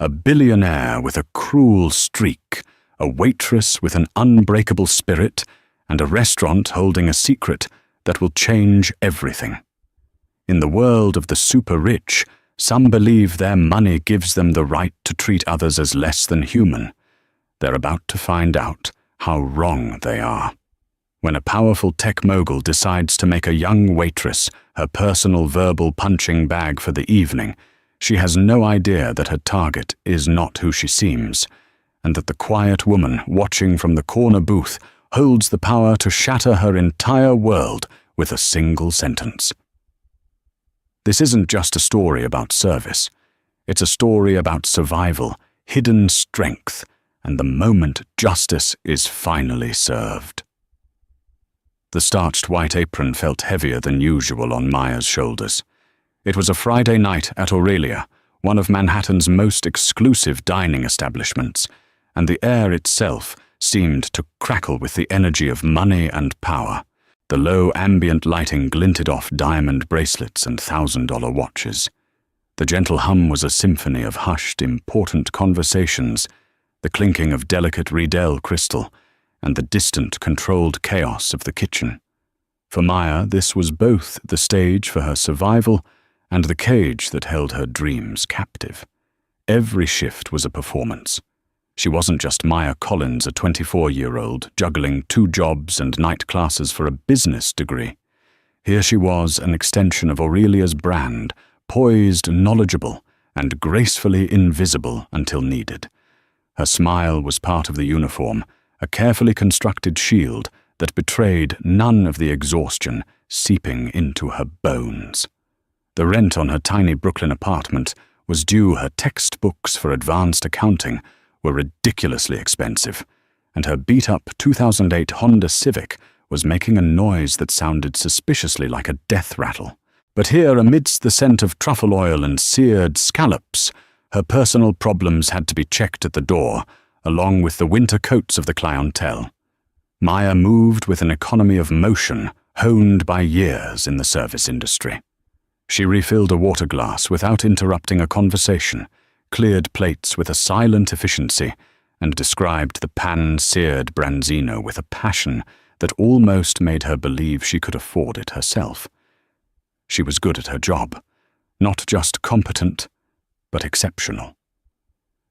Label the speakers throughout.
Speaker 1: A billionaire with a cruel streak, a waitress with an unbreakable spirit, and a restaurant holding a secret that will change everything. In the world of the super-rich, some believe their money gives them the right to treat others as less than human. They're about to find out how wrong they are. When a powerful tech mogul decides to make a young waitress her personal verbal punching bag for the evening, she has no idea that her target is not who she seems, and that the quiet woman watching from the corner booth holds the power to shatter her entire world with a single sentence. This isn't just a story about service. It's a story about survival, hidden strength, and the moment justice is finally served. The starched white apron felt heavier than usual on Maya's shoulders. It was a Friday night at Aurelia, one of Manhattan's most exclusive dining establishments, and the air itself seemed to crackle with the energy of money and power. The low ambient lighting glinted off diamond bracelets and $1,000 watches. The gentle hum was a symphony of hushed, important conversations, the clinking of delicate Riedel crystal, and the distant, controlled chaos of the kitchen. For Maya, this was both the stage for her survival and the cage that held her dreams captive. Every shift was a performance. She wasn't just Maya Collins, a 24-year-old, juggling 2 jobs and night classes for a business degree. Here she was, an extension of Aurelia's brand, poised, knowledgeable, and gracefully invisible until needed. Her smile was part of the uniform, a carefully constructed shield that betrayed none of the exhaustion seeping into her bones. The rent on her tiny Brooklyn apartment was due. Her textbooks for advanced accounting were ridiculously expensive, and her beat-up 2008 Honda Civic was making a noise that sounded suspiciously like a death rattle. But here, amidst the scent of truffle oil and seared scallops, her personal problems had to be checked at the door, along with the winter coats of the clientele. Maya moved with an economy of motion honed by years in the service industry. She refilled a water glass without interrupting a conversation, cleared plates with a silent efficiency, and described the pan-seared branzino with a passion that almost made her believe she could afford it herself. She was good at her job, not just competent, but exceptional.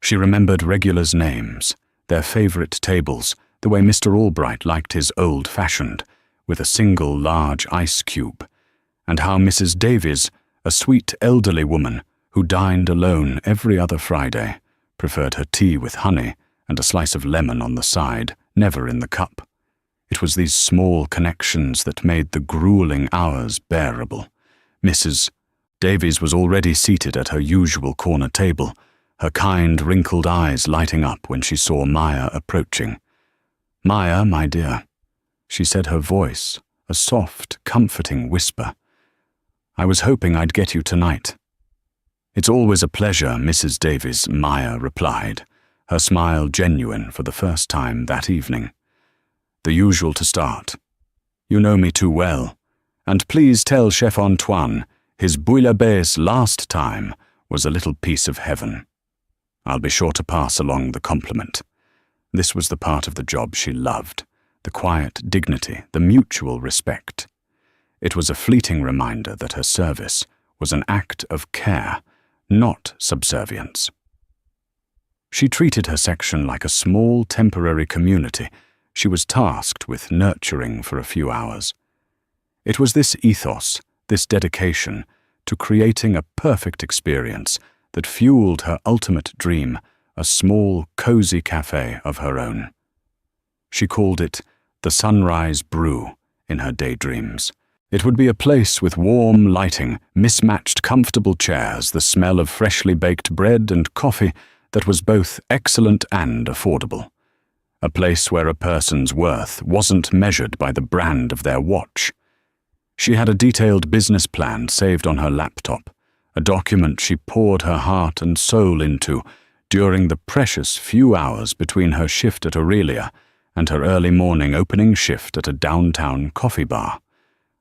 Speaker 1: She remembered regulars' names, their favorite tables, the way Mr. Albright liked his old-fashioned, with a single large ice cube, and how Mrs. Davies, a sweet elderly woman who dined alone every other Friday, preferred her tea with honey and a slice of lemon on the side, never in the cup. It was these small connections that made the grueling hours bearable. Mrs. Davies was already seated at her usual corner table, her kind, wrinkled eyes lighting up when she saw Maya approaching. "Maya, my dear," she said, her voice a soft, comforting whisper. "I was hoping I'd get you tonight." "It's always a pleasure, Mrs. Davies," Maya replied, her smile genuine for the first time that evening. "The usual to start. You know me too well, and please tell Chef Antoine his bouillabaisse last time was a little piece of heaven. I'll be sure to pass along the compliment." This was the part of the job she loved, the quiet dignity, the mutual respect. It was a fleeting reminder that her service was an act of care, not subservience. She treated her section like a small temporary community she was tasked with nurturing for a few hours. It was this ethos, this dedication to creating a perfect experience that fueled her ultimate dream, a small, cozy cafe of her own. She called it the Sunrise Brew in her daydreams. It would be a place with warm lighting, mismatched comfortable chairs, the smell of freshly baked bread and coffee that was both excellent and affordable. A place where a person's worth wasn't measured by the brand of their watch. She had a detailed business plan saved on her laptop, a document she poured her heart and soul into during the precious few hours between her shift at Aurelia and her early morning opening shift at a downtown coffee bar.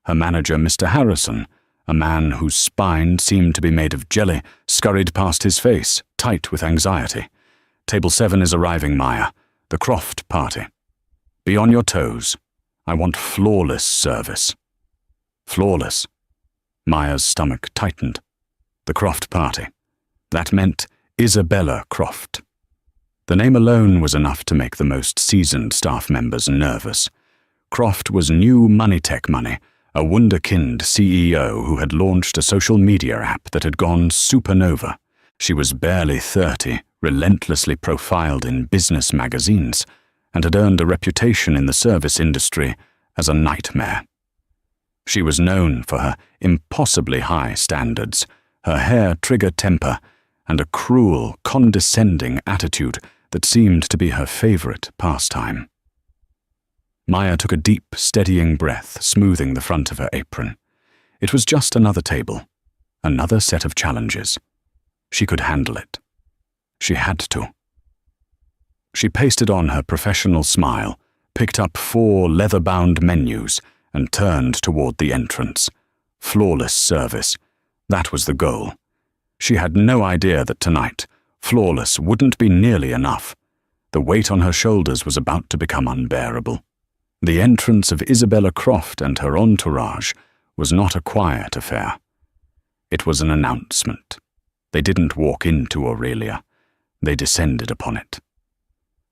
Speaker 1: Her manager, Mr. Harrison, A man whose spine seemed to be made of jelly scurried past his face, tight with anxiety. "Table 7 is arriving, Maya. The Croft party. Be on your toes. I want flawless service." Flawless. Maya's stomach tightened. The Croft party. That meant Isabella Croft. The name alone was enough to make the most seasoned staff members nervous. Croft was new money tech money, a wunderkind CEO who had launched a social media app that had gone supernova. She was barely 30, relentlessly profiled in business magazines, and had earned a reputation in the service industry as a nightmare. She was known for her impossibly high standards, her hair-trigger temper, and a cruel, condescending attitude that seemed to be her favorite pastime. Maya took a deep, steadying breath, smoothing the front of her apron. It was just another table, another set of challenges. She could handle it. She had to. She pasted on her professional smile, picked up 4 leather-bound menus, and turned toward the entrance. Flawless service. That was the goal. She had no idea that tonight, flawless wouldn't be nearly enough. The weight on her shoulders was about to become unbearable. The entrance of Isabella Croft and her entourage was not a quiet affair. It was an announcement. They didn't walk into Aurelia. They descended upon it.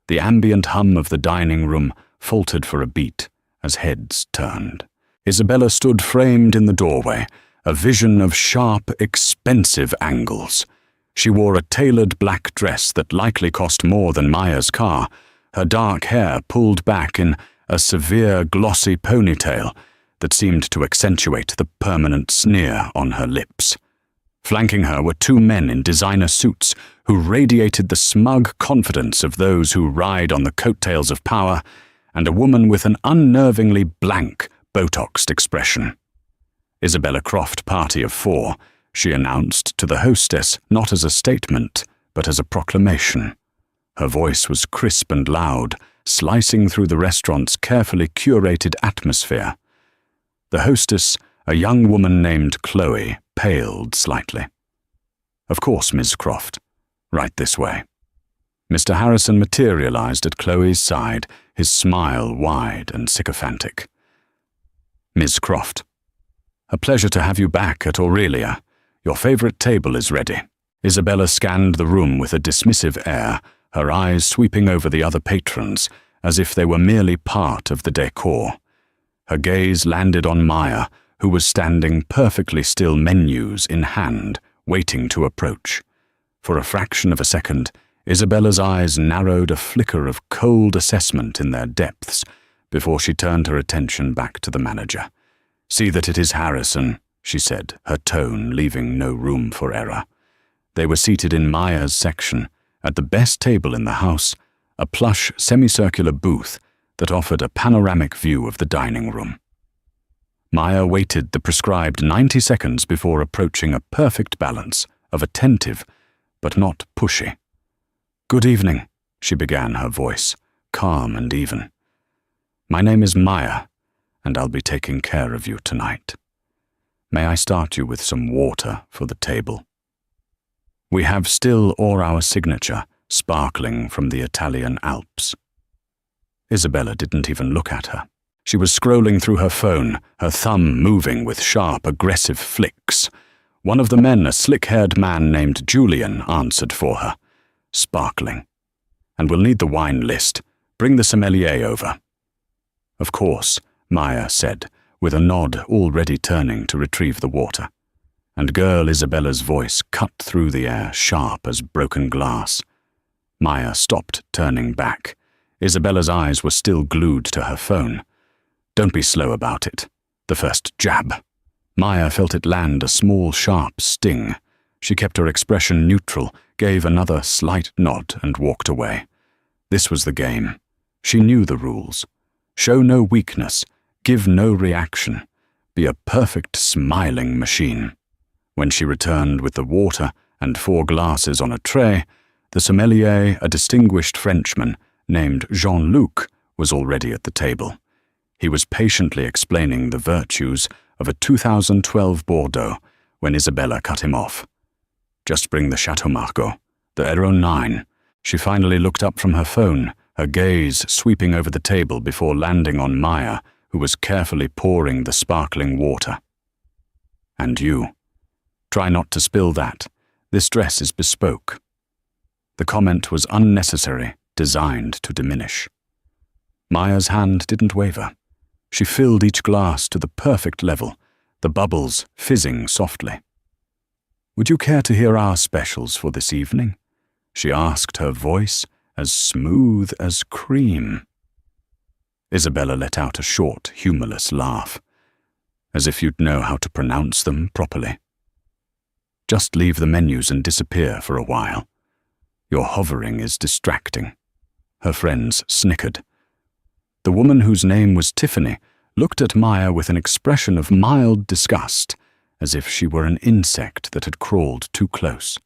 Speaker 1: The ambient hum of the dining room faltered for a beat as heads turned. Isabella stood framed in the doorway, a vision of sharp, expensive angles. She wore a tailored black dress that likely cost more than Maya's car, her dark hair pulled back in a severe, glossy ponytail that seemed to accentuate the permanent sneer on her lips. Flanking her were 2 men in designer suits who radiated the smug confidence of those who ride on the coattails of power, and a woman with an unnervingly blank, Botoxed expression. Isabella Croft party of 4, she announced to the hostess not as a statement, but as a proclamation. Her voice was crisp and loud, slicing through the restaurant's carefully curated atmosphere. The hostess, a young woman named Chloe, paled slightly. "Of course, Ms. Croft. Right this way." Mr. Harrison materialized at Chloe's side, his smile wide and sycophantic. "Ms. Croft, a pleasure to have you back at Aurelia. Your favorite table is ready." Isabella scanned the room with a dismissive air, her eyes sweeping over the other patrons, as if they were merely part of the decor. Her gaze landed on Maya, who was standing perfectly still, menus in hand, waiting to approach. For a fraction of a second, Isabella's eyes narrowed a flicker of cold assessment in their depths before she turned her attention back to the manager. "See that it is Harrison," she said, her tone leaving no room for error. They were seated in Maya's section, at the best table in the house, a plush semicircular booth that offered a panoramic view of the dining room. Maya waited the prescribed 90 seconds before approaching a perfect balance of attentive but not pushy. "Good evening," she began, her voice calm and even. "My name is Maya, and I'll be taking care of you tonight. May I start you with some water for the table? We have still or our signature, sparkling from the Italian Alps." Isabella didn't even look at her. She was scrolling through her phone, her thumb moving with sharp, aggressive flicks. One of the men, a slick-haired man named Julian, answered for her. "Sparkling. And we'll need the wine list. Bring the sommelier over." "Of course," Maya said, with a nod already turning to retrieve the water. And girl Isabella's voice cut through the air, sharp as broken glass. Maya stopped, turning back. Isabella's eyes were still glued to her phone. "Don't be slow about it. The first jab." Maya felt it land a small, sharp sting. She kept her expression neutral, gave another slight nod, and walked away. This was the game. She knew the rules. Show no weakness, give no reaction, be a perfect smiling machine. When she returned with the water and 4 glasses on a tray, the sommelier, a distinguished Frenchman named Jean-Luc, was already at the table. He was patiently explaining the virtues of a 2012 Bordeaux when Isabella cut him off. "Just bring the Chateau Margaux, the Héron 9. She finally looked up from her phone, her gaze sweeping over the table before landing on Maya, who was carefully pouring the sparkling water. "And you. Try not to spill that. This dress is bespoke." The comment was unnecessary, designed to diminish. Maya's hand didn't waver. She filled each glass to the perfect level, the bubbles fizzing softly. "Would you care to hear our specials for this evening?" she asked, her voice as smooth as cream. Isabella let out a short, humorless laugh, as if you'd know how to pronounce them properly. "Just leave the menus and disappear for a while. Your hovering is distracting." Her friends snickered. The woman whose name was Tiffany looked at Maya with an expression of mild disgust, as if she were an insect that had crawled too close.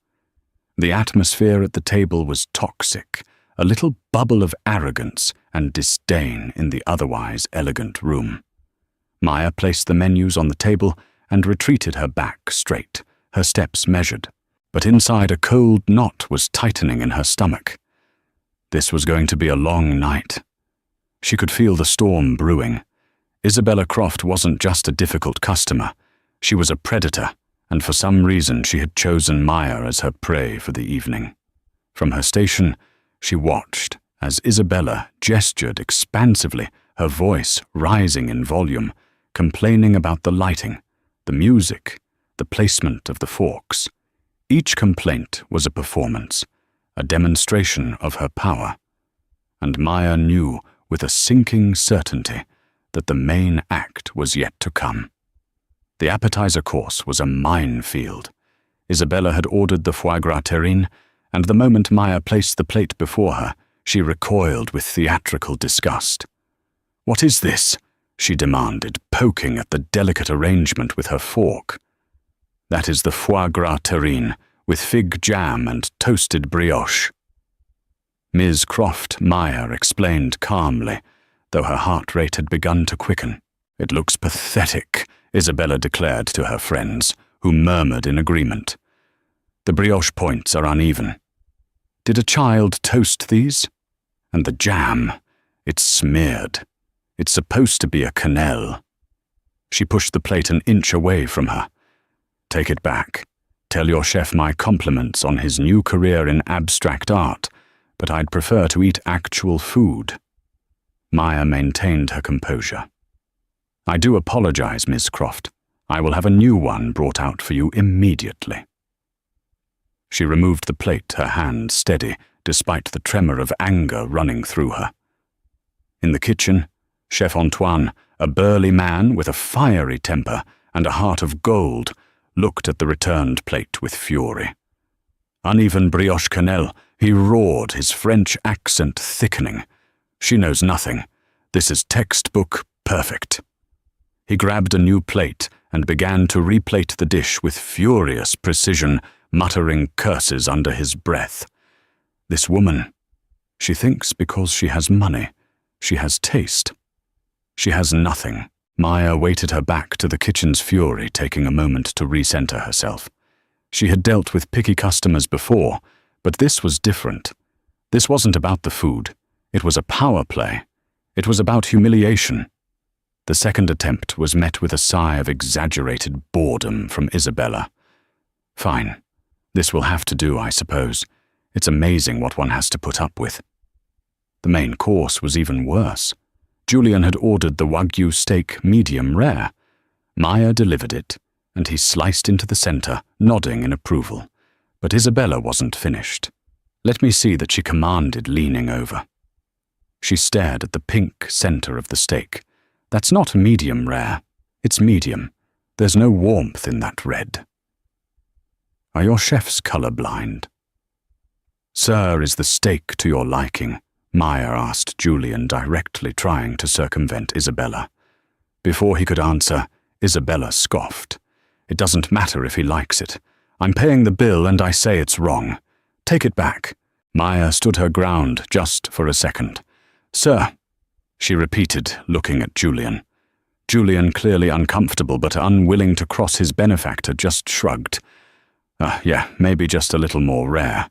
Speaker 1: The atmosphere at the table was toxic, a little bubble of arrogance and disdain in the otherwise elegant room. Maya placed the menus on the table and retreated her back straight, her steps measured, but inside a cold knot was tightening in her stomach. This was going to be a long night. She could feel the storm brewing. Isabella Croft wasn't just a difficult customer. She was a predator, and for some reason she had chosen Maya as her prey for the evening. From her station, she watched as Isabella gestured expansively, her voice rising in volume, complaining about the lighting, the music, the placement of the forks. Each complaint was a performance, a demonstration of her power. And Maya knew with a sinking certainty that the main act was yet to come. The appetizer course was a minefield. Isabella had ordered the foie gras terrine, and the moment Maya placed the plate before her, she recoiled with theatrical disgust. "What is this?" she demanded, poking at the delicate arrangement with her fork. "That is the foie gras terrine, with fig jam and toasted brioche." Ms. Croft, Maya explained calmly, though her heart rate had begun to quicken. "It looks pathetic," Isabella declared to her friends, who murmured in agreement. "The brioche points are uneven. Did a child toast these? And the jam, it's smeared. It's supposed to be a quenelle." She pushed the plate an inch away from her. "Take it back. Tell your chef my compliments on his new career in abstract art, but I'd prefer to eat actual food." Maya maintained her composure. "I do apologize, Miss Croft. I will have a new one brought out for you immediately." She removed the plate, her hand steady, despite the tremor of anger running through her. In the kitchen, Chef Antoine, a burly man with a fiery temper and a heart of gold, looked at the returned plate with fury. "Uneven brioche quenelle," he roared, his French accent thickening. "She knows nothing. This is textbook perfect." He grabbed a new plate and began to replate the dish with furious precision, muttering curses under his breath. This woman, she thinks because she has money, she has taste. She has nothing. Maya weighted her back to the kitchen's fury, taking a moment to recenter herself. She had dealt with picky customers before, but this was different. This wasn't about the food. It was a power play. It was about humiliation. The second attempt was met with a sigh of exaggerated boredom from Isabella. "Fine. This will have to do, I suppose. It's amazing what one has to put up with." The main course was even worse. Julian had ordered the Wagyu steak medium rare. Maya delivered it, and he sliced into the center, nodding in approval. But Isabella wasn't finished. Let me see that she commanded, leaning over. She stared at the pink center of the steak. "That's not medium rare. It's medium. There's no warmth in that red." "Are your chefs colorblind?" "Sir, is the steak to your liking?" Maya asked Julian, directly trying to circumvent Isabella. Before he could answer, Isabella scoffed. "It doesn't matter if he likes it. I'm paying the bill and I say it's wrong. Take it back." Maya stood her ground just for a second. "Sir," she repeated, looking at Julian. Julian, clearly uncomfortable but unwilling to cross his benefactor, just shrugged. Yeah, maybe just a little more rare.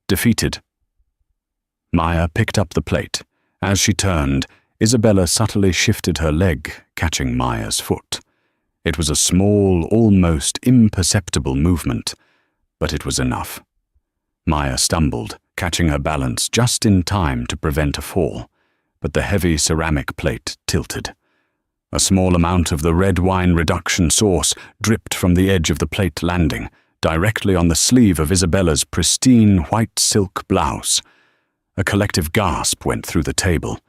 Speaker 1: Defeated. Maya picked up the plate. As she turned, Isabella subtly shifted her leg, catching Maya's foot. It was a small, almost imperceptible movement, but it was enough. Maya stumbled, catching her balance just in time to prevent a fall, but the heavy ceramic plate tilted. A small amount of the red wine reduction sauce dripped from the edge of the plate landing, directly on the sleeve of Isabella's pristine white silk blouse. A collective gasp went through the table.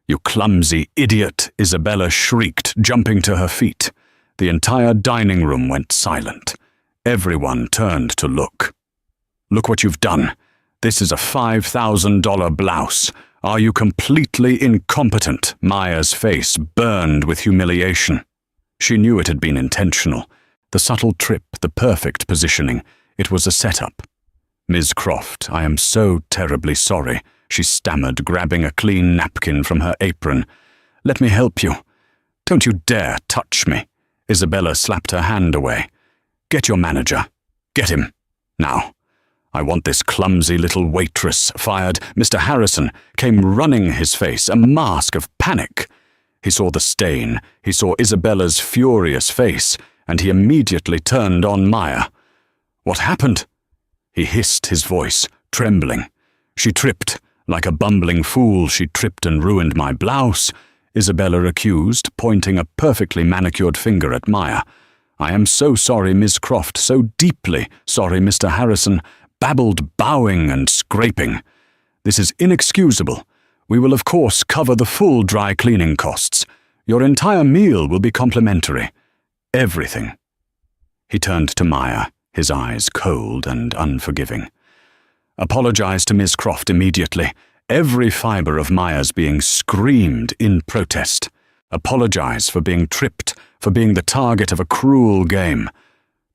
Speaker 1: "You clumsy idiot!" Isabella shrieked, jumping to her feet. The entire dining room went silent. Everyone turned to look. "Look what you've done. This is a $5,000 blouse. Are you completely incompetent?" Maya's face burned with humiliation. She knew it had been intentional. The subtle trip, the perfect positioning. It was a setup. "Ms. Croft, I am so terribly sorry," she stammered, grabbing a clean napkin from her apron. "Let me help you." "Don't you dare touch me." Isabella slapped her hand away. "Get your manager. Get him. Now. I want this clumsy little waitress fired." Mr. Harrison came running, his face a mask of panic. He saw the stain. He saw Isabella's furious face, and he immediately turned on Maya. "What happened?" He hissed, his voice trembling. "She tripped. Like a bumbling fool, she tripped and ruined my blouse," Isabella accused, pointing a perfectly manicured finger at Maya. "I am so sorry, Miss Croft, so deeply sorry, Mr. Harrison," babbled, bowing and scraping. "This is inexcusable. We will of course cover the full dry cleaning costs. Your entire meal will be complimentary. Everything." He turned to Maya, his eyes cold and unforgiving. "Apologize to Miss Croft immediately." Every fibre of Maya's being screamed in protest. Apologize for being tripped, for being the target of a cruel game.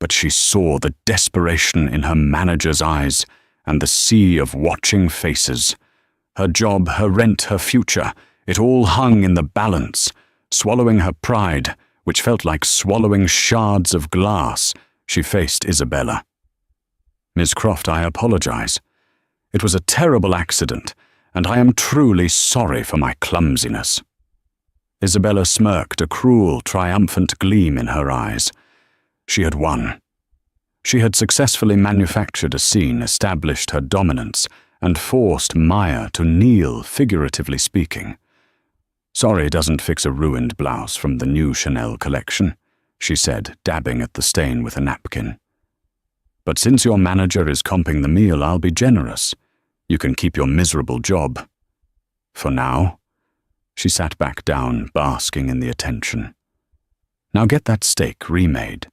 Speaker 1: But she saw the desperation in her manager's eyes and the sea of watching faces. Her job, her rent, her future, it all hung in the balance. Swallowing her pride, which felt like swallowing shards of glass, she faced Isabella. "Miss Croft, I apologize. It was a terrible accident, and I am truly sorry for my clumsiness." Isabella smirked, a cruel, triumphant gleam in her eyes. She had won. She had successfully manufactured a scene, established her dominance, and forced Maya to kneel, figuratively speaking. "Sorry doesn't fix a ruined blouse from the new Chanel collection," she said, dabbing at the stain with a napkin. "But since your manager is comping the meal, I'll be generous. You can keep your miserable job. For now." She sat back down, basking in the attention. "Now get that steak remade,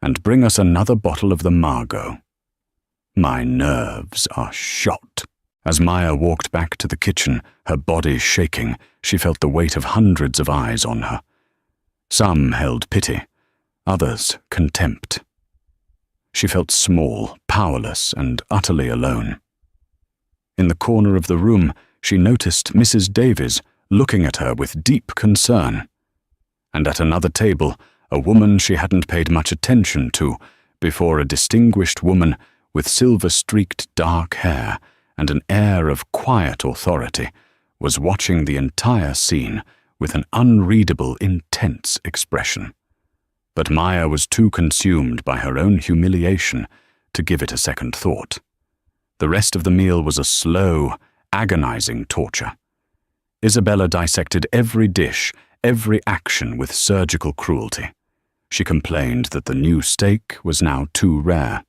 Speaker 1: and bring us another bottle of the Margot." My nerves are shot. As Maya walked back to the kitchen, her body shaking, she felt the weight of hundreds of eyes on her. Some held pity, others contempt. She felt small, powerless, and utterly alone. In the corner of the room, she noticed Mrs. Davies looking at her with deep concern. And at another table, a woman she hadn't paid much attention to before, a distinguished woman with silver-streaked dark hair and an air of quiet authority, was watching the entire scene with an unreadable, intense expression. But Maya was too consumed by her own humiliation to give it a second thought. The rest of the meal was a slow, agonizing torture. Isabella dissected every dish, every action with surgical cruelty. She complained that the new steak was now too rare.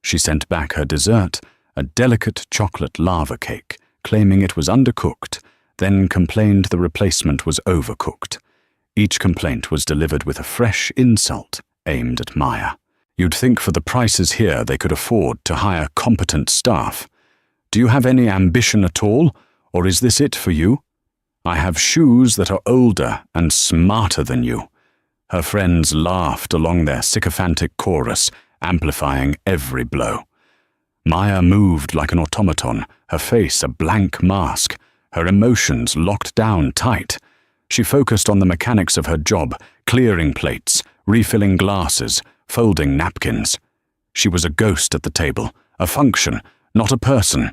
Speaker 1: She sent back her dessert, a delicate chocolate lava cake, claiming it was undercooked, then complained the replacement was overcooked. Each complaint was delivered with a fresh insult aimed at Maya. You'd think for the prices here they could afford to hire competent staff. Do you have any ambition at all, or is this it for you? I have shoes that are older and smarter than you. Her friends laughed along their sycophantic chorus, amplifying every blow. Maya moved like an automaton, her face a blank mask, her emotions locked down tight. She focused on the mechanics of her job, clearing plates, refilling glasses, folding napkins. She was a ghost at the table, a function, not a person.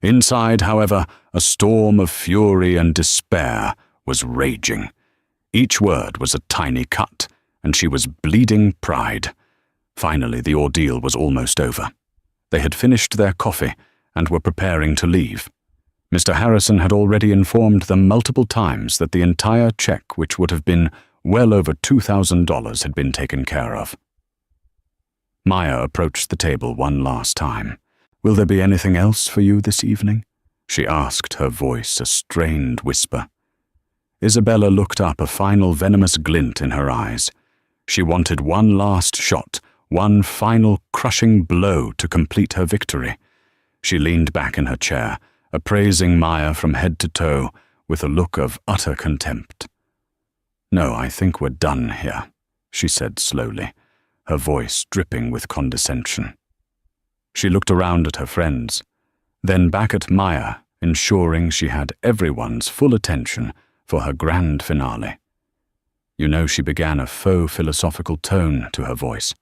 Speaker 1: Inside, however, a storm of fury and despair was raging. Each word was a tiny cut, and she was bleeding pride. Finally, the ordeal was almost over. They had finished their coffee and were preparing to leave. Mr. Harrison had already informed them multiple times that the entire check, which would have been well over $2,000, had been taken care of. Maya approached the table one last time. "Will there be anything else for you this evening?" she asked, her voice a strained whisper. Isabella looked up, a final venomous glint in her eyes. She wanted one last shot, one final crushing blow to complete her victory. She leaned back in her chair, appraising Maya from head to toe with a look of utter contempt. "No, I think we're done here," she said slowly, her voice dripping with condescension. She looked around at her friends, then back at Maya, ensuring she had everyone's full attention for her grand finale. You know, she began a faux philosophical tone to her voice.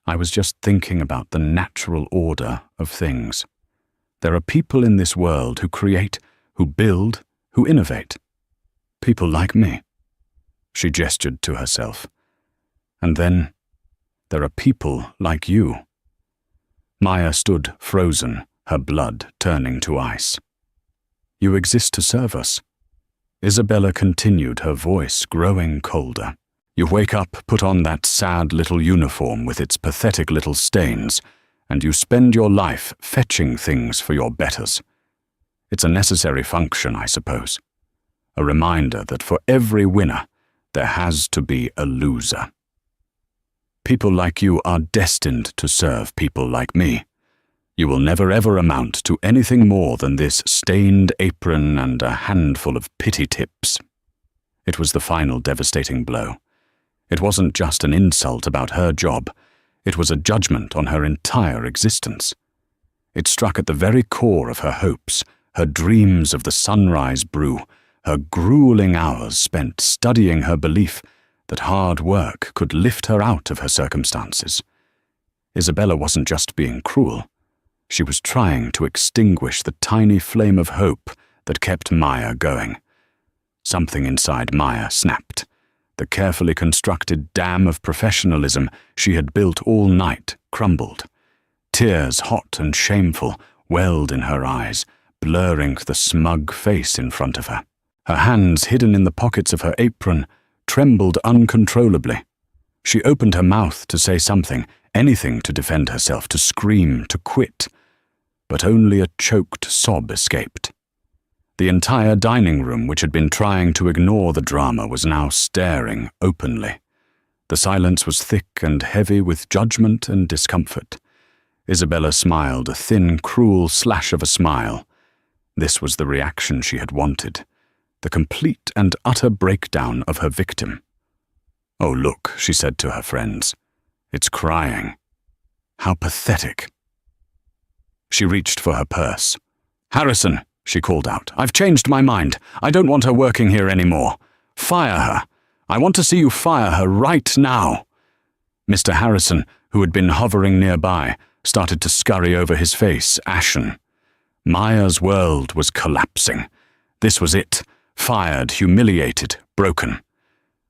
Speaker 1: "I was just thinking about the natural order of things. There are people in this world who create, who build, who innovate. People like me." She gestured to herself. "And then there are people like you." Maya stood frozen, her blood turning to ice. "You exist to serve us." Isabella continued, her voice growing colder. "You wake up, put on that sad little uniform with its pathetic little stains, and you spend your life fetching things for your betters. It's a necessary function, I suppose. A reminder that for every winner, there has to be a loser. People like you are destined to serve people like me. You will never ever amount to anything more than this stained apron and a handful of pity tips." It was the final devastating blow. It wasn't just an insult about her job. It was a judgment on her entire existence. It struck at the very core of her hopes, her dreams of the sunrise brew, her grueling hours spent studying her belief that hard work could lift her out of her circumstances. Isabella wasn't just being cruel. She was trying to extinguish the tiny flame of hope that kept Maya going. Something inside Maya snapped. The carefully constructed dam of professionalism she had built all night crumbled. Tears, hot and shameful, welled in her eyes, blurring the smug face in front of her. Her hands, hidden in the pockets of her apron, trembled uncontrollably. She opened her mouth to say something, anything to defend herself, to scream, to quit, but only a choked sob escaped. The entire dining room, which had been trying to ignore the drama, was now staring openly. The silence was thick and heavy with judgment and discomfort. Isabella smiled, a thin, cruel slash of a smile. This was the reaction she had wanted, the complete and utter breakdown of her victim. "Oh, look," she said to her friends. "It's crying. How pathetic." She reached for her purse. "Harrison," she called out, "I've changed my mind. I don't want her working here anymore. Fire her. I want to see you fire her right now." Mr. Harrison, who had been hovering nearby, started to scurry over his face, ashen. Maya's world was collapsing. This was it. Fired, humiliated, broken.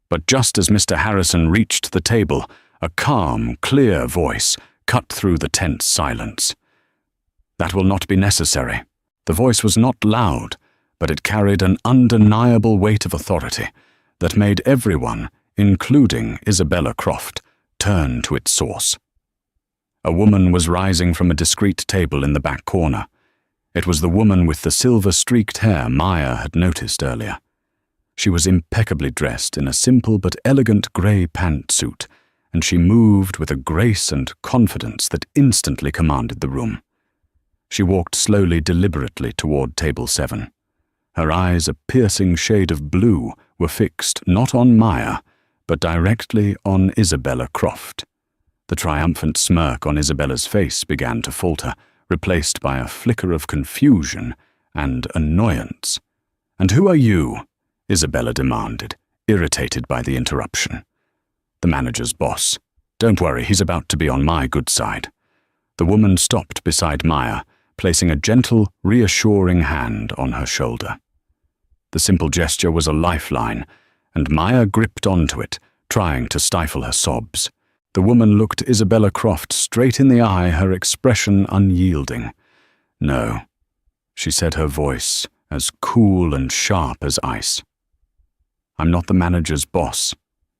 Speaker 1: But just as Mr. Harrison reached the table, a calm, clear voice cut through the tense silence. "That will not be necessary." The voice was not loud, but it carried an undeniable weight of authority that made everyone, including Isabella Croft, turn to its source. A woman was rising from a discreet table in the back corner. It was the woman with the silver-streaked hair Maya had noticed earlier. She was impeccably dressed in a simple but elegant grey pantsuit, and she moved with a grace and confidence that instantly commanded the room. She walked slowly, deliberately toward table 7. Her eyes, a piercing shade of blue, were fixed not on Maya, but directly on Isabella Croft. The triumphant smirk on Isabella's face began to falter, replaced by a flicker of confusion and annoyance. "And who are you?" Isabella demanded, irritated by the interruption. The manager's boss. Don't worry, he's about to be on my good side. The woman stopped beside Maya, placing a gentle, reassuring hand on her shoulder. The simple gesture was a lifeline, and Maya gripped onto it, trying to stifle her sobs. The woman looked Isabella Croft straight in the eye, her expression unyielding. No, she said, her voice as cool and sharp as ice. I'm not the manager's boss.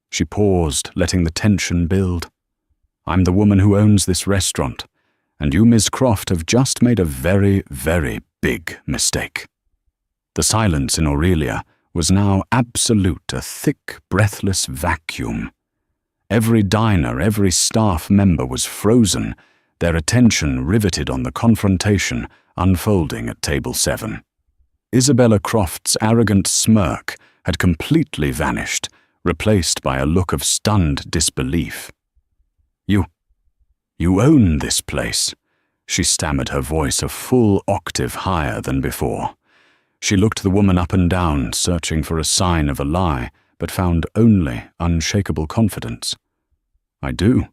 Speaker 1: She paused, letting the tension build. I'm the woman who owns this restaurant, and you, Miss Croft, have just made a very, very big mistake. The silence in Aurelia was now absolute, a thick, breathless vacuum. Every diner, every staff member was frozen, their attention riveted on the confrontation unfolding at table 7. Isabella Croft's arrogant smirk had completely vanished, replaced by a look of stunned disbelief. You own this place," she stammered, her voice a full octave higher than before. She looked the woman up and down, searching for a sign of a lie, but found only unshakable confidence. "I do,"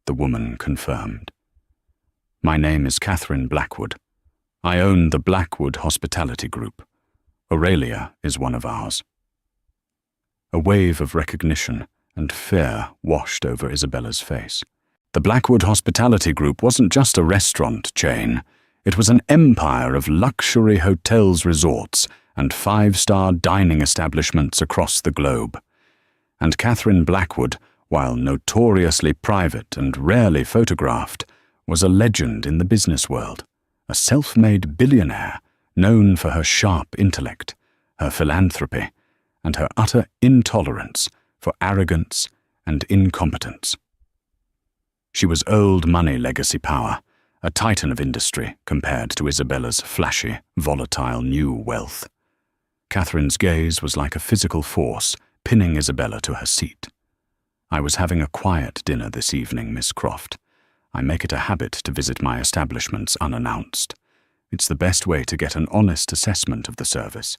Speaker 1: the woman confirmed. "My name is Catherine Blackwood. I own the Blackwood Hospitality Group. Aurelia is one of ours." A wave of recognition and fear washed over Isabella's face. The Blackwood Hospitality Group wasn't just a restaurant chain. It was an empire of luxury hotels, resorts, and 5-star dining establishments across the globe. And Catherine Blackwood, while notoriously private and rarely photographed, was a legend in the business world, a self-made billionaire known for her sharp intellect, her philanthropy, and her utter intolerance for arrogance and incompetence. She was old money legacy power, a titan of industry compared to Isabella's flashy, volatile new wealth. Catherine's gaze was like a physical force, pinning Isabella to her seat. "I was having a quiet dinner this evening, Miss Croft. I make it a habit to visit my establishments unannounced. It's the best way to get an honest assessment of the service.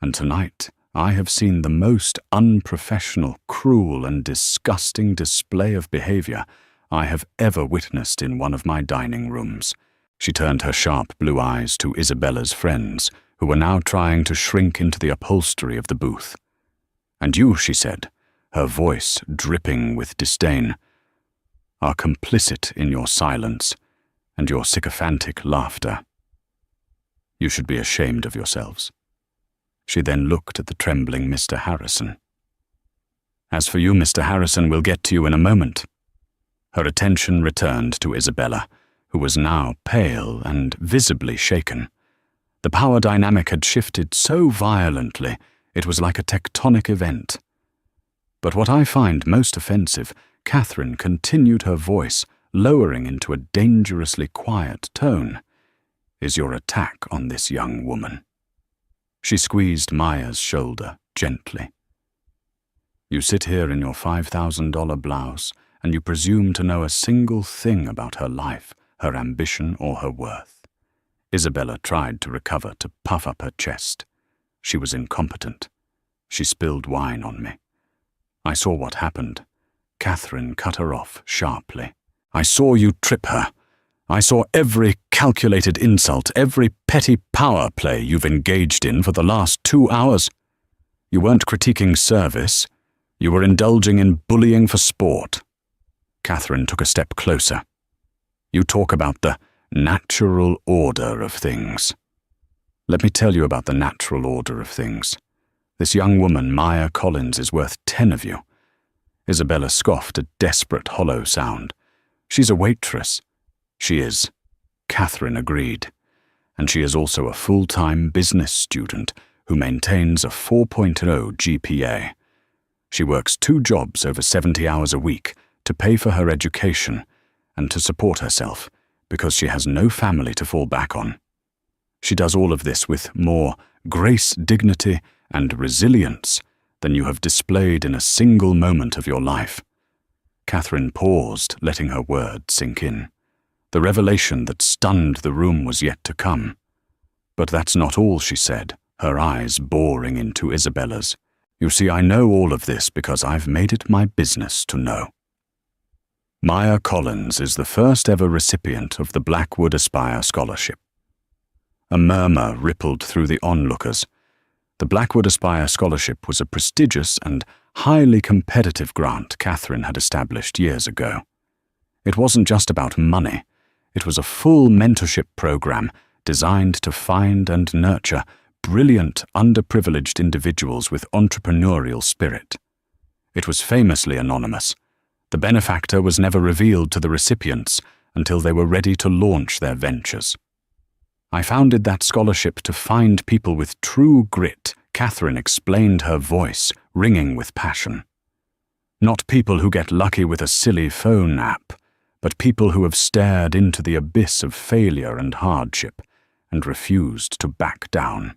Speaker 1: And tonight, I have seen the most unprofessional, cruel, and disgusting display of behavior I have ever witnessed in one of my dining rooms." She turned her sharp blue eyes to Isabella's friends, who were now trying to shrink into the upholstery of the booth. "And you," she said, her voice dripping with disdain, "are complicit in your silence and your sycophantic laughter. You should be ashamed of yourselves." She then looked at the trembling Mr. Harrison. "As for you, Mr. Harrison, we'll get to you in a moment." Her attention returned to Isabella, who was now pale and visibly shaken. The power dynamic had shifted so violently, it was like a tectonic event. "But what I find most offensive," Catherine continued, her voice lowering into a dangerously quiet tone, "is your attack on this young woman." She squeezed Maya's shoulder gently. "You sit here in your $5,000 blouse, and you presume to know a single thing about her life, her ambition, or her worth." Isabella tried to recover, to puff up her chest. She was incompetent. She spilled wine on me. "I saw what happened." Catherine cut her off sharply. "I saw you trip her. I saw every calculated insult, every petty power play you've engaged in for the last 2 hours. You weren't critiquing service. You were indulging in bullying for sport." Catherine took a step closer. "You talk about the natural order of things. Let me tell you about the natural order of things. This young woman, Maya Collins, is worth 10 of you." Isabella scoffed a desperate, hollow sound. "She's a waitress." "She is," Catherine agreed. "And she is also a full-time business student who maintains a 4.0 GPA. She works 2 jobs over 70 hours a week to pay for her education and to support herself because she has no family to fall back on. She does all of this with more grace, dignity, and resilience than you have displayed in a single moment of your life." Catherine paused, letting her words sink in. The revelation that stunned the room was yet to come. "But that's not all," she said, her eyes boring into Isabella's. "You see, I know all of this because I've made it my business to know. Maya Collins is the first ever recipient of the Blackwood Aspire Scholarship." A murmur rippled through the onlookers. The Blackwood Aspire Scholarship was a prestigious and highly competitive grant Catherine had established years ago. It wasn't just about money. It was a full mentorship program designed to find and nurture brilliant, underprivileged individuals with entrepreneurial spirit. It was famously anonymous. The benefactor was never revealed to the recipients until they were ready to launch their ventures. "I founded that scholarship to find people with true grit," Catherine explained, her voice ringing with passion. "Not people who get lucky with a silly phone app, but people who have stared into the abyss of failure and hardship and refused to back down.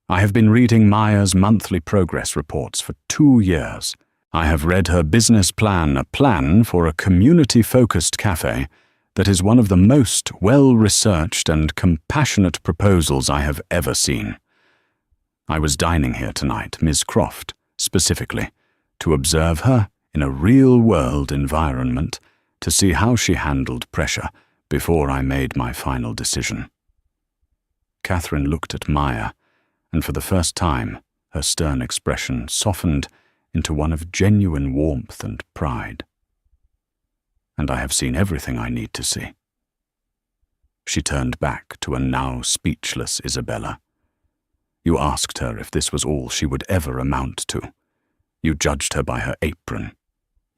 Speaker 1: I have been reading Maya's monthly progress reports for 2 years. I have read her business plan, a plan for a community-focused cafe that is one of the most well-researched and compassionate proposals I have ever seen. I was dining here tonight, Ms. Croft, specifically, to observe her in a real-world environment, to see how she handled pressure before I made my final decision." Catherine looked at Maya, and for the first time, her stern expression softened into one of genuine warmth and pride. "And I have seen everything I need to see." She turned back to a now speechless Isabella. "You asked her if this was all she would ever amount to. You judged her by her apron.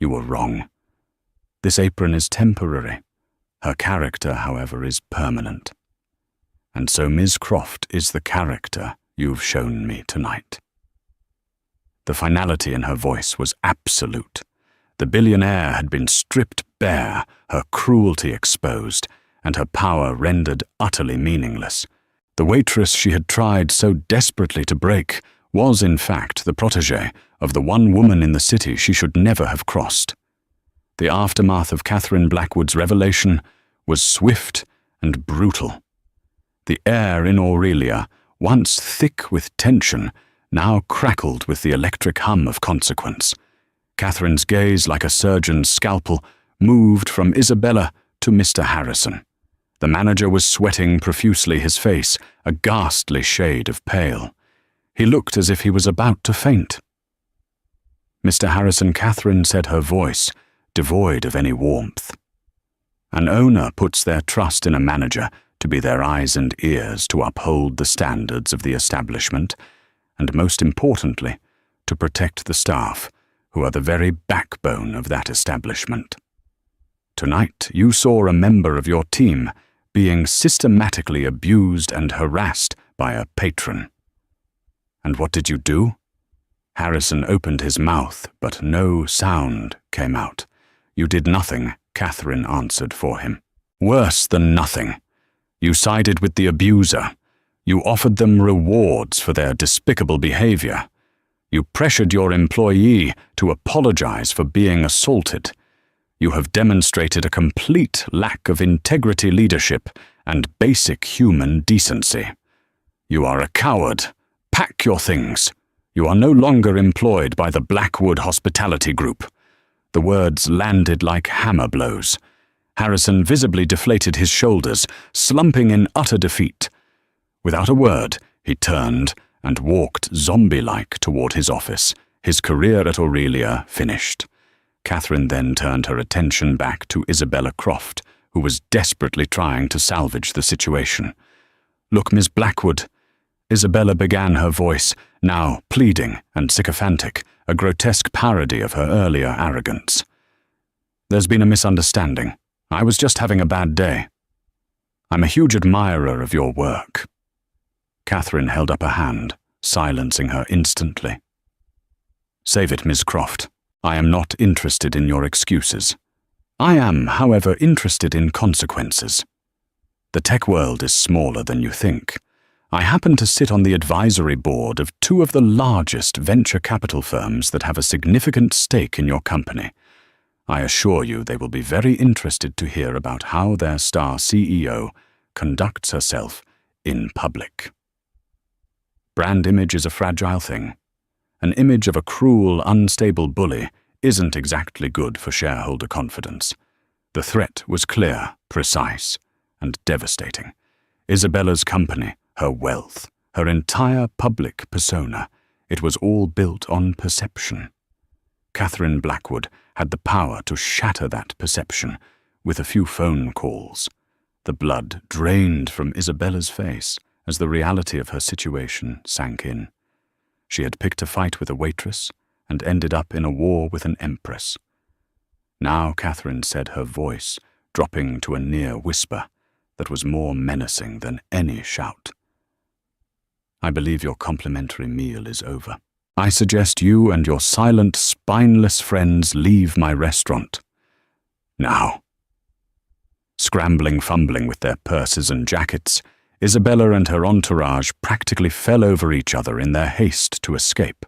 Speaker 1: You were wrong. This apron is temporary. Her character, however, is permanent. And so Ms. Croft is the character you've shown me tonight." The finality in her voice was absolute. The billionaire had been stripped bare, her cruelty exposed, and her power rendered utterly meaningless. The waitress she had tried so desperately to break was, in fact, the protégée of the one woman in the city she should never have crossed. The aftermath of Catherine Blackwood's revelation was swift and brutal. The air in Aurelia, once thick with tension, now crackled with the electric hum of consequence. Catherine's gaze, like a surgeon's scalpel, moved from Isabella to Mr. Harrison. The manager was sweating profusely, his face a ghastly shade of pale. He looked as if he was about to faint. "Mr. Harrison," Catherine said, her voice devoid of any warmth. "An owner puts their trust in a manager to be their eyes and ears, to uphold the standards of the establishment, and most importantly, to protect the staff, who are the very backbone of that establishment. Tonight, you saw a member of your team being systematically abused and harassed by a patron. And what did you do?" Harrison opened his mouth, but no sound came out. "You did nothing," Catherine answered for him. "Worse than nothing. You sided with the abuser. You offered them rewards for their despicable behavior. You pressured your employee to apologize for being assaulted. You have demonstrated a complete lack of integrity, leadership, and basic human decency. You are a coward. Pack your things. You are no longer employed by the Blackwood Hospitality Group." The words landed like hammer blows. Harrison visibly deflated his shoulders, slumping in utter defeat. Without a word, he turned and walked zombie-like toward his office, his career at Aurelia finished. Catherine then turned her attention back to Isabella Croft, who was desperately trying to salvage the situation. "Look, Miss Blackwood," Isabella began, her voice now pleading and sycophantic, a grotesque parody of her earlier arrogance. "There's been a misunderstanding. I was just having a bad day. I'm a huge admirer of your work." Catherine held up a hand, silencing her instantly. "Save it, Miss Croft. I am not interested in your excuses. I am, however, interested in consequences. The tech world is smaller than you think. I happen to sit on the advisory board of 2 of the largest venture capital firms that have a significant stake in your company. I assure you they will be very interested to hear about how their star CEO conducts herself in public." Brand image is a fragile thing. An image of a cruel, unstable bully isn't exactly good for shareholder confidence. The threat was clear, precise, and devastating. Isabella's company, her wealth, her entire public persona, it was all built on perception. Catherine Blackwood had the power to shatter that perception with a few phone calls. The blood drained from Isabella's face as the reality of her situation sank in. She had picked a fight with a waitress and ended up in a war with an empress. Now Catherine said, her voice dropping to a near whisper that was more menacing than any shout. "I believe your complimentary meal is over. I suggest you and your silent, spineless friends leave my restaurant. Now." Scrambling, fumbling with their purses and jackets, Isabella and her entourage practically fell over each other in their haste to escape.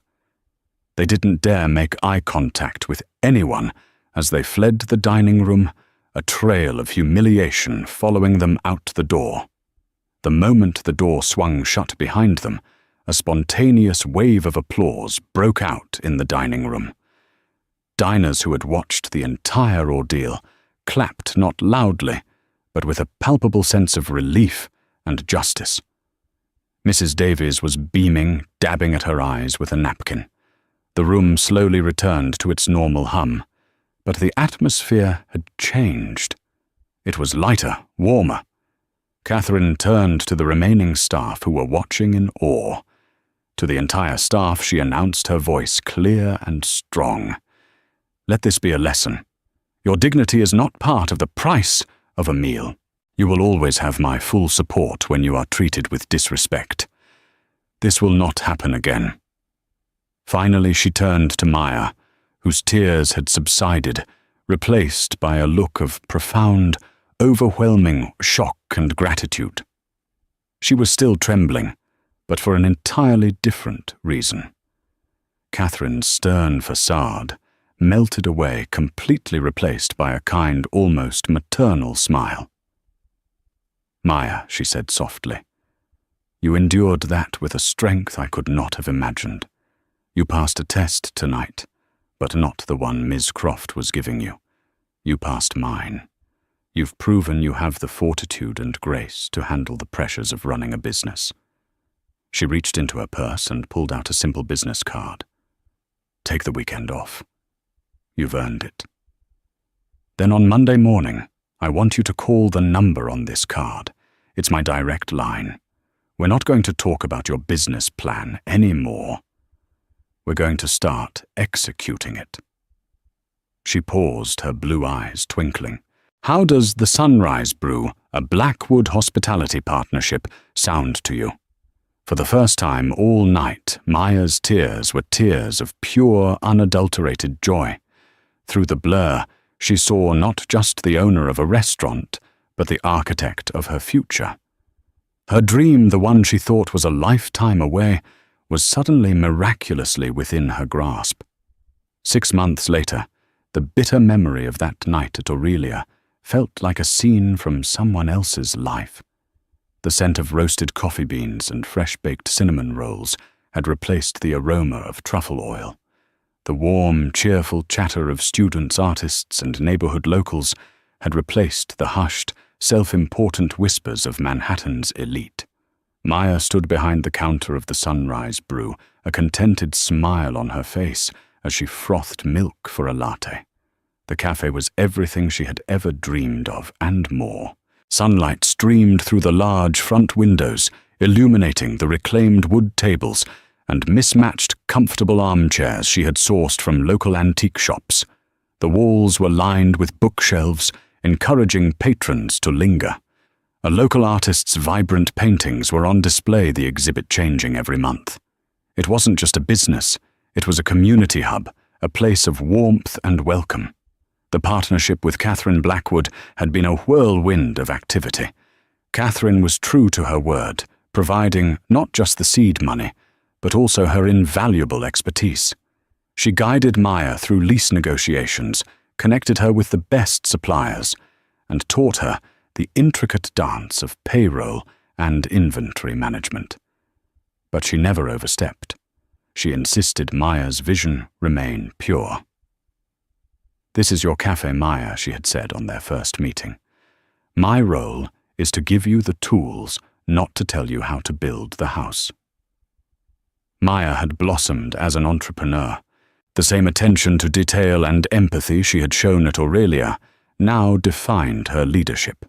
Speaker 1: They didn't dare make eye contact with anyone as they fled the dining room, a trail of humiliation following them out the door. The moment the door swung shut behind them, a spontaneous wave of applause broke out in the dining room. Diners who had watched the entire ordeal clapped not loudly, but with a palpable sense of relief and justice. Mrs. Davies was beaming, dabbing at her eyes with a napkin. The room slowly returned to its normal hum, but the atmosphere had changed. It was lighter, warmer. Catherine turned to the remaining staff who were watching in awe. To the entire staff she announced, her voice clear and strong. "Let this be a lesson. Your dignity is not part of the price of a meal. You will always have my full support when you are treated with disrespect. This will not happen again." Finally she turned to Maya, whose tears had subsided, replaced by a look of profound, overwhelming shock and gratitude. She was still trembling, but for an entirely different reason. Catherine's stern facade melted away, completely replaced by a kind, almost maternal smile. "Maya," she said softly, "you endured that with a strength I could not have imagined. You passed a test tonight, but not the one Ms. Croft was giving you. You passed mine. You've proven you have the fortitude and grace to handle the pressures of running a business." She reached into her purse and pulled out a simple business card. "Take the weekend off. You've earned it. Then on Monday morning, I want you to call the number on this card. It's my direct line. We're not going to talk about your business plan anymore. We're going to start executing it." She paused, her blue eyes twinkling. "How does the Sunrise Brew, a Blackwood hospitality partnership, sound to you?" For the first time all night, Maya's tears were tears of pure, unadulterated joy. Through the blur, she saw not just the owner of a restaurant, but the architect of her future. Her dream, the one she thought was a lifetime away, was suddenly miraculously within her grasp. 6 months later, the bitter memory of that night at Aurelia felt like a scene from someone else's life. The scent of roasted coffee beans and fresh-baked cinnamon rolls had replaced the aroma of truffle oil. The warm, cheerful chatter of students, artists, and neighborhood locals had replaced the hushed, self-important whispers of Manhattan's elite. Maya stood behind the counter of the Sunrise Brew, a contented smile on her face as she frothed milk for a latte. The cafe was everything she had ever dreamed of, and more. Sunlight streamed through the large front windows, illuminating the reclaimed wood tables and mismatched, comfortable armchairs she had sourced from local antique shops. The walls were lined with bookshelves, encouraging patrons to linger. A local artist's vibrant paintings were on display, the exhibit changing every month. It wasn't just a business, it was a community hub, a place of warmth and welcome. The partnership with Catherine Blackwood had been a whirlwind of activity. Catherine was true to her word, providing not just the seed money, but also her invaluable expertise. She guided Maya through lease negotiations, connected her with the best suppliers, and taught her the intricate dance of payroll and inventory management. But she never overstepped. She insisted Maya's vision remain pure. "This is your cafe, Maya," she had said on their first meeting. "My role is to give you the tools, not to tell you how to build the house." Maya had blossomed as an entrepreneur. The same attention to detail and empathy she had shown at Aurelia now defined her leadership.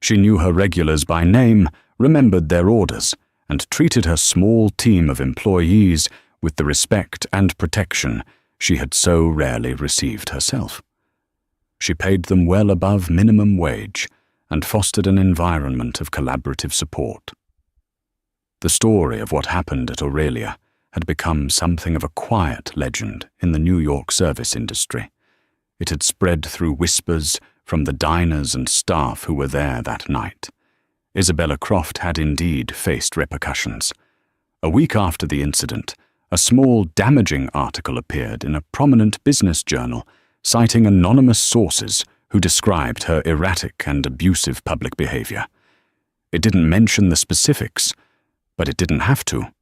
Speaker 1: She knew her regulars by name, remembered their orders, and treated her small team of employees with the respect and protection she had so rarely received herself. She paid them well above minimum wage and fostered an environment of collaborative support. The story of what happened at Aurelia had become something of a quiet legend in the New York service industry. It had spread through whispers from the diners and staff who were there that night. Isabella Croft had indeed faced repercussions. A week after the incident, a small damaging article appeared in a prominent business journal citing anonymous sources who described her erratic and abusive public behavior. It didn't mention the specifics, but it didn't have to.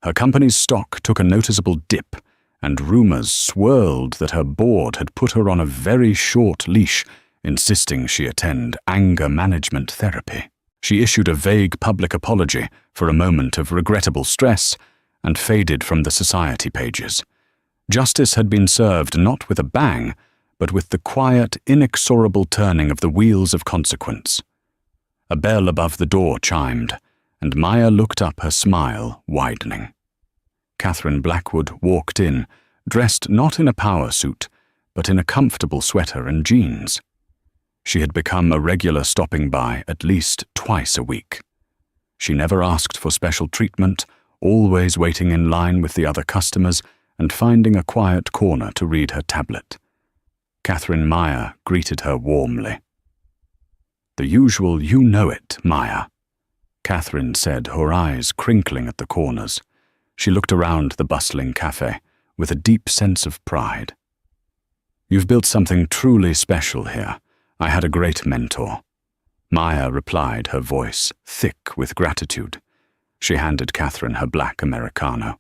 Speaker 1: Her company's stock took a noticeable dip, and rumors swirled that her board had put her on a very short leash, insisting she attend anger management therapy. She issued a vague public apology for a moment of regrettable stress and faded from the society pages. Justice had been served not with a bang, but with the quiet, inexorable turning of the wheels of consequence. A bell above the door chimed, and Maya looked up, her smile widening. Catherine Blackwood walked in, dressed not in a power suit, but in a comfortable sweater and jeans. She had become a regular stopping by at least twice a week. She never asked for special treatment, always waiting in line with the other customers and finding a quiet corner to read her tablet. Catherine Maya greeted her warmly. "The usual you know it, Maya," Catherine said, her eyes crinkling at the corners. She looked around the bustling cafe with a deep sense of pride. "You've built something truly special here. I had a great mentor." Maya replied, her voice thick with gratitude. She handed Catherine her black Americano.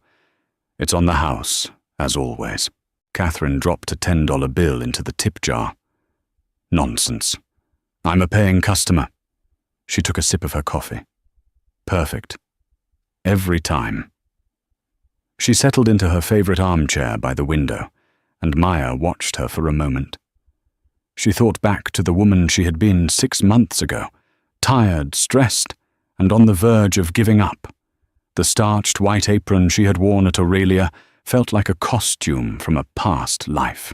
Speaker 1: "It's on the house, as always." Catherine dropped a $10 bill into the tip jar. "Nonsense. I'm a paying customer." She took a sip of her coffee. "Perfect. Every time." She settled into her favorite armchair by the window, and Maya watched her for a moment. She thought back to the woman she had been 6 months ago, tired, stressed, and on the verge of giving up. The starched white apron she had worn at Aurelia felt like a costume from a past life.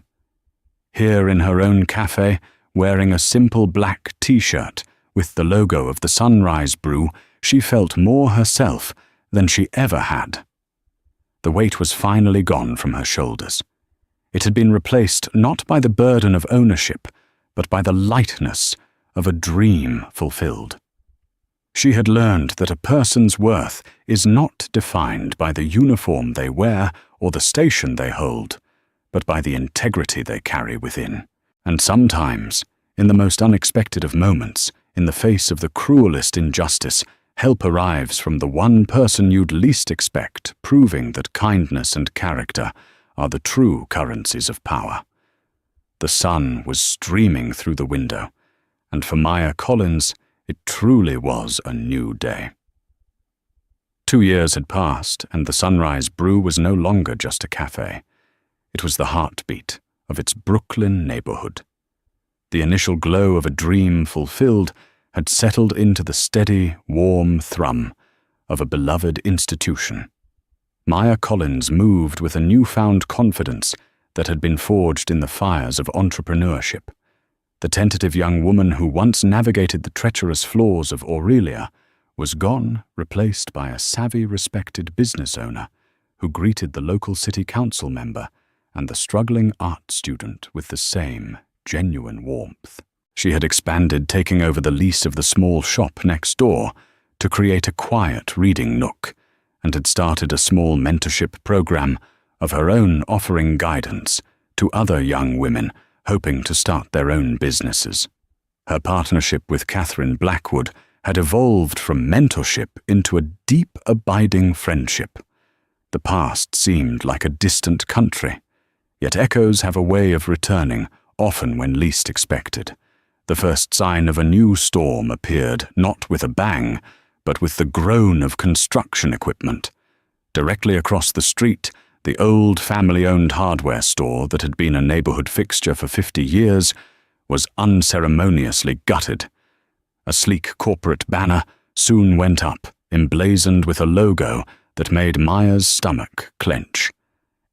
Speaker 1: Here in her own cafe, wearing a simple black t-shirt with the logo of the Sunrise Brew, she felt more herself than she ever had. The weight was finally gone from her shoulders. It had been replaced not by the burden of ownership, but by the lightness of a dream fulfilled. She had learned that a person's worth is not defined by the uniform they wear or the station they hold, but by the integrity they carry within. And sometimes, in the most unexpected of moments, in the face of the cruelest injustice, help arrives from the one person you'd least expect, proving that kindness and character are the true currencies of power. The sun was streaming through the window, and for Maya Collins, it truly was a new day. 2 years had passed, and the Sunrise Brew was no longer just a cafe. It was the heartbeat of its Brooklyn neighborhood. The initial glow of a dream fulfilled had settled into the steady, warm thrum of a beloved institution. Maya Collins moved with a newfound confidence that had been forged in the fires of entrepreneurship. The tentative young woman who once navigated the treacherous floors of Aurelia was gone, replaced by a savvy, respected business owner who greeted the local city council member and the struggling art student with the same genuine warmth. She had expanded, taking over the lease of the small shop next door to create a quiet reading nook, and had started a small mentorship program of her own, offering guidance to other young women hoping to start their own businesses. Her partnership with Catherine Blackwood had evolved from mentorship into a deep, abiding friendship. The past seemed like a distant country, yet echoes have a way of returning, often when least expected. The first sign of a new storm appeared not with a bang, but with the groan of construction equipment. Directly across the street, the old family-owned hardware store that had been a neighborhood fixture for 50 years was unceremoniously gutted. A sleek corporate banner soon went up, emblazoned with a logo that made Maya's stomach clench.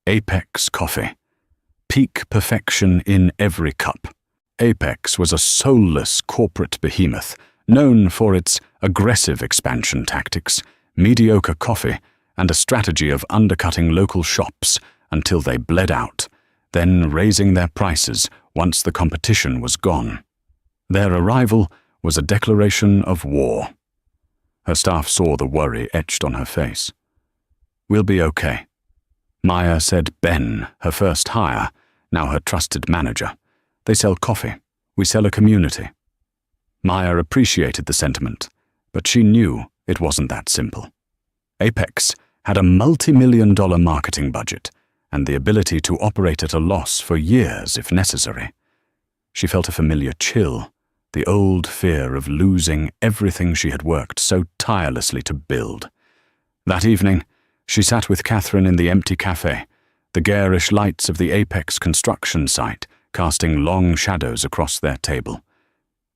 Speaker 1: Apex Coffee. Peak perfection in every cup. Apex was a soulless corporate behemoth, known for its aggressive expansion tactics, mediocre coffee, and a strategy of undercutting local shops until they bled out, then raising their prices once the competition was gone. Their arrival was a declaration of war. Her staff saw the worry etched on her face. "We'll be okay." Maya said Ben, her first hire, now her trusted manager. "They sell coffee. We sell a community." Maya appreciated the sentiment, but she knew it wasn't that simple. Apex had a multi-million-dollar marketing budget and the ability to operate at a loss for years if necessary. She felt a familiar chill, the old fear of losing everything she had worked so tirelessly to build. That evening, she sat with Catherine in the empty cafe, the garish lights of the Apex construction site casting long shadows across their table.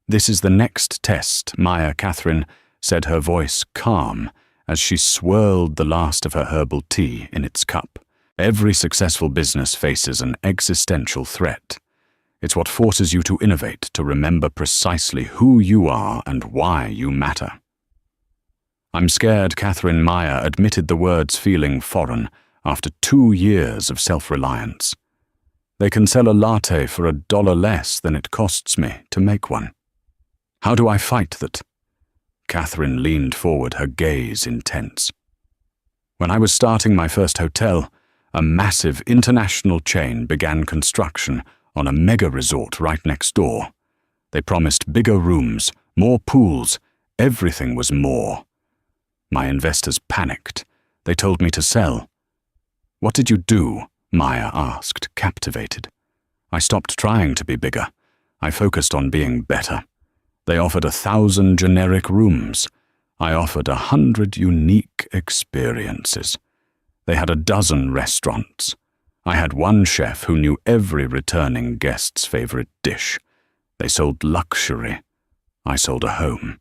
Speaker 1: "This is the next test, Maya Catherine," said her voice calm as she swirled the last of her herbal tea in its cup. "Every successful business faces an existential threat. It's what forces you to innovate, to remember precisely who you are and why you matter." "I'm scared," Catherine Maya admitted the words feeling foreign after 2 years of self-reliance. "They can sell a latte for $1 less than it costs me to make one. How do I fight that?" Catherine leaned forward, her gaze intense. "When I was starting my first hotel, a massive international chain began construction on a mega resort right next door. They promised bigger rooms, more pools, everything was more. My investors panicked. They told me to sell." "What did you do?" Maya asked, captivated. "I stopped trying to be bigger. I focused on being better. They offered 1,000 generic rooms. I offered 100 unique experiences. They had 12 restaurants. I had one chef who knew every returning guest's favorite dish. They sold luxury. I sold a home.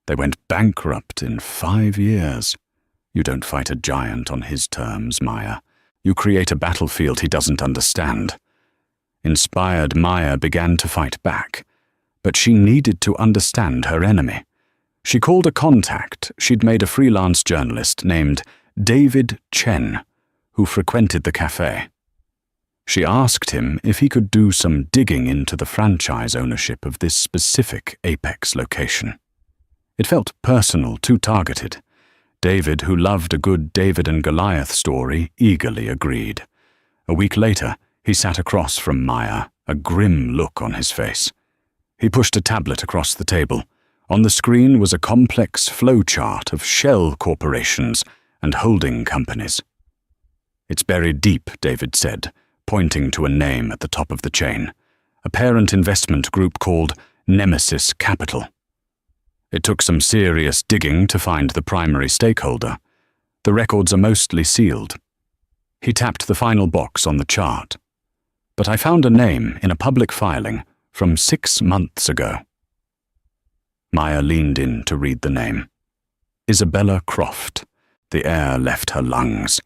Speaker 1: They went bankrupt in 5 years. You don't fight a giant on his terms, Maya. You create a battlefield he doesn't understand." Inspired, Maya began to fight back, but she needed to understand her enemy. She called a contact she'd made, a freelance journalist named David Chen, who frequented the cafe. She asked him if he could do some digging into the franchise ownership of this specific Apex location. It felt personal, too targeted. David, who loved a good David and Goliath story, eagerly agreed. A week later, he sat across from Maya, a grim look on his face. He pushed a tablet across the table. On the screen was a complex flowchart of shell corporations and holding companies. "It's buried deep," David said, pointing to a name at the top of the chain, a parent investment group called Nemesis Capital. It took some serious digging to find the primary stakeholder. The records are mostly sealed. He tapped the final box on the chart. "But I found a name in a public filing from 6 months ago." Maya leaned in to read the name. Isabella Croft. The air left her lungs.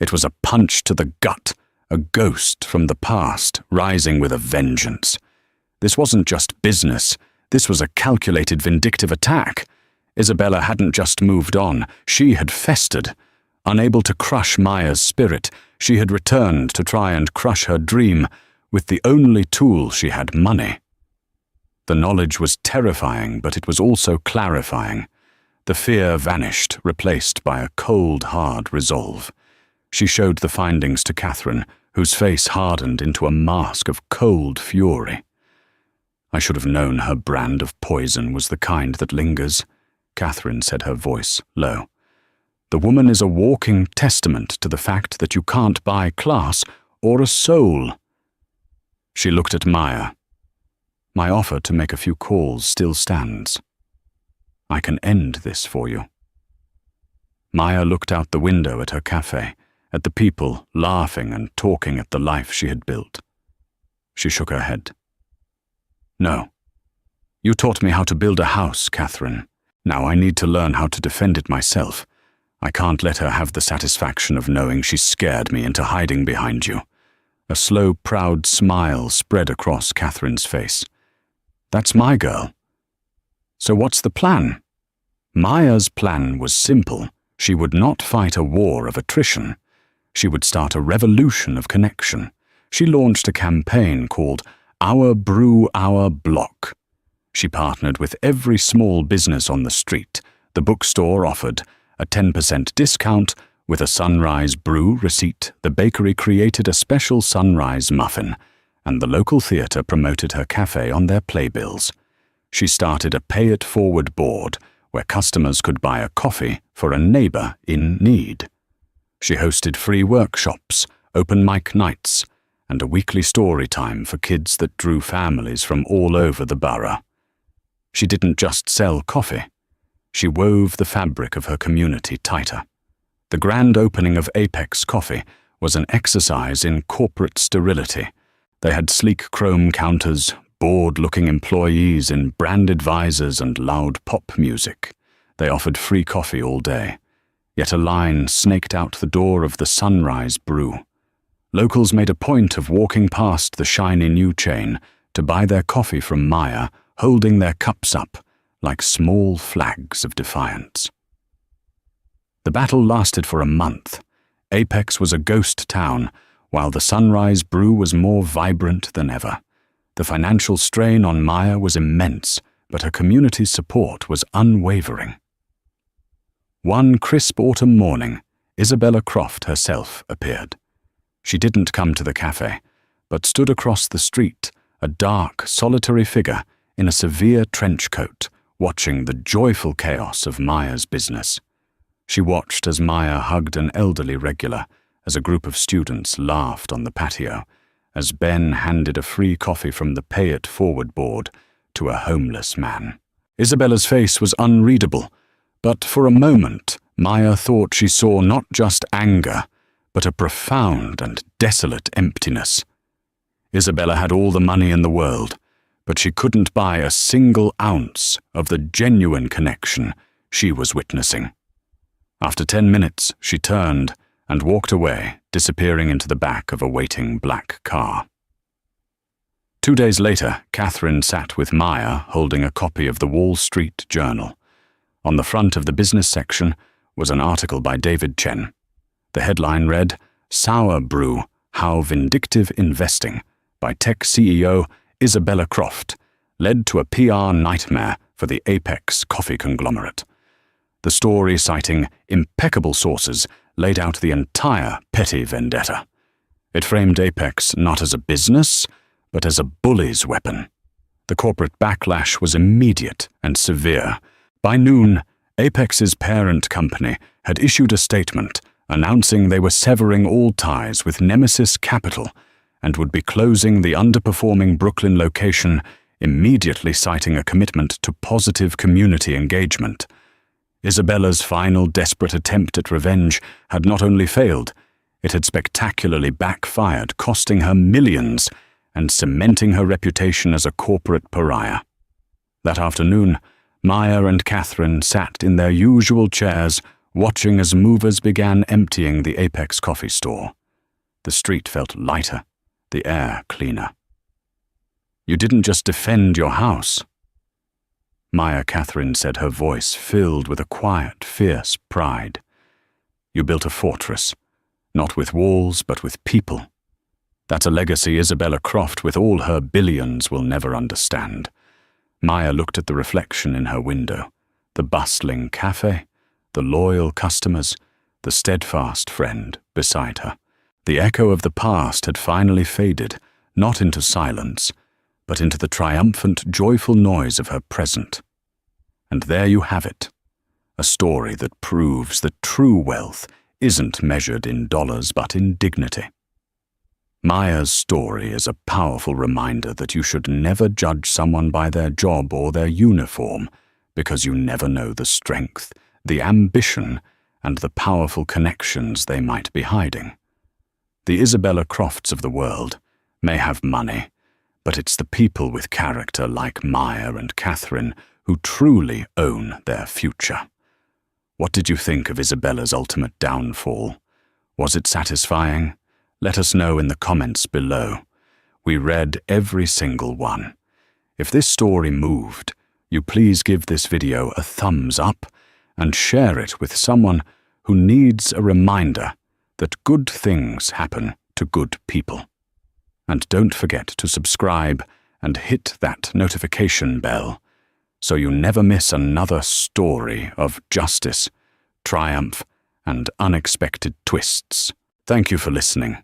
Speaker 1: It was a punch to the gut, a ghost from the past rising with a vengeance. This wasn't just business. This was a calculated, vindictive attack. Isabella hadn't just moved on. She had festered. Unable to crush Maya's spirit, she had returned to try and crush her dream with the only tool she had: money. The knowledge was terrifying, but it was also clarifying. The fear vanished, replaced by a cold, hard resolve. She showed the findings to Catherine, whose face hardened into a mask of cold fury. "I should have known her brand of poison was the kind that lingers. Catherine said, her voice low. "The woman is a walking testament to the fact that you can't buy class or a soul." She looked at Maya. "My offer to make a few calls still stands. I can end this for you." Maya looked out the window at her cafe, at the people laughing and talking at the life she had built. She shook her head. "No. You taught me how to build a house, Catherine. Now I need to learn how to defend it myself. I can't let her have the satisfaction of knowing she scared me into hiding behind you." A slow, proud smile spread across Catherine's face. "That's my girl. So what's the plan?" Maya's plan was simple. She would not fight a war of attrition. She would start a revolution of connection. She launched a campaign called Our Brew, Our Block. She partnered with every small business on the street. The bookstore offered a 10% discount. With a sunrise brew receipt, the bakery created a special sunrise muffin, and the local theatre promoted her cafe on their playbills. She started a pay-it-forward board where customers could buy a coffee for a neighbour in need. She hosted free workshops, open mic nights, and a weekly story time for kids that drew families from all over the borough. She didn't just sell coffee. She wove the fabric of her community tighter. The grand opening of Apex Coffee was an exercise in corporate sterility. They had sleek chrome counters, bored-looking employees in branded visors and loud pop music. They offered free coffee all day. Yet a line snaked out the door of the Sunrise Brew. Locals made a point of walking past the shiny new chain to buy their coffee from Maya, holding their cups up like small flags of defiance. The battle lasted for a month. Apex was a ghost town, while the Sunrise Brew was more vibrant than ever. The financial strain on Maya was immense, but her community's support was unwavering. One crisp autumn morning, Isabella Croft herself appeared. She didn't come to the cafe, but stood across the street, a dark, solitary figure in a severe trench coat, watching the joyful chaos of Maya's business. She watched as Maya hugged an elderly regular, as a group of students laughed on the patio, as Ben handed a free coffee from the pay-it-forward board to a homeless man. Isabella's face was unreadable, but for a moment Maya thought she saw not just anger, but a profound and desolate emptiness. Isabella had all the money in the world, but she couldn't buy a single ounce of the genuine connection she was witnessing. After 10 minutes, she turned and walked away, disappearing into the back of a waiting black car. 2 days later, Catherine sat with Maya holding a copy of the Wall Street Journal. On the front of the business section was an article by David Chen. The headline read, "Sour Brew, How Vindictive Investing," by tech CEO Isabella Croft, led to a PR nightmare for the Apex coffee conglomerate. The story, citing impeccable sources, laid out the entire petty vendetta. It framed Apex not as a business, but as a bully's weapon. The corporate backlash was immediate and severe. By noon, Apex's parent company had issued a statement announcing they were severing all ties with Nemesis Capital and would be closing the underperforming Brooklyn location, immediately citing a commitment to positive community engagement. Isabella's final desperate attempt at revenge had not only failed, it had spectacularly backfired, costing her millions and cementing her reputation as a corporate pariah. That afternoon, Maya and Catherine sat in their usual chairs, watching as movers began emptying the Apex coffee store. The street felt lighter, the air cleaner. "You didn't just defend your house," Maya Catherine said, her voice filled with a quiet, fierce pride. "You built a fortress, not with walls, but with people. That's a legacy Isabella Croft, with all her billions, will never understand." Maya looked at the reflection in her window, the bustling cafe, the loyal customers, the steadfast friend beside her. The echo of the past had finally faded, not into silence, but into the triumphant, joyful noise of her present. And there you have it, A story that proves that true wealth isn't measured in dollars but in dignity. Maya's story is a powerful reminder that you should never judge someone by their job or their uniform, because you never know the strength, the ambition, and the powerful connections they might be hiding. The Isabella Crofts of the world may have money, but it's the people with character like Maya and Catherine who truly own their future. What did you think of Isabella's ultimate downfall? Was it satisfying? Let us know in the comments below. We read every single one. If this story moved, you please give this video a thumbs up and share it with someone who needs a reminder that good things happen to good people. And don't forget to subscribe and hit that notification bell so you never miss another story of justice, triumph, and unexpected twists. Thank you for listening.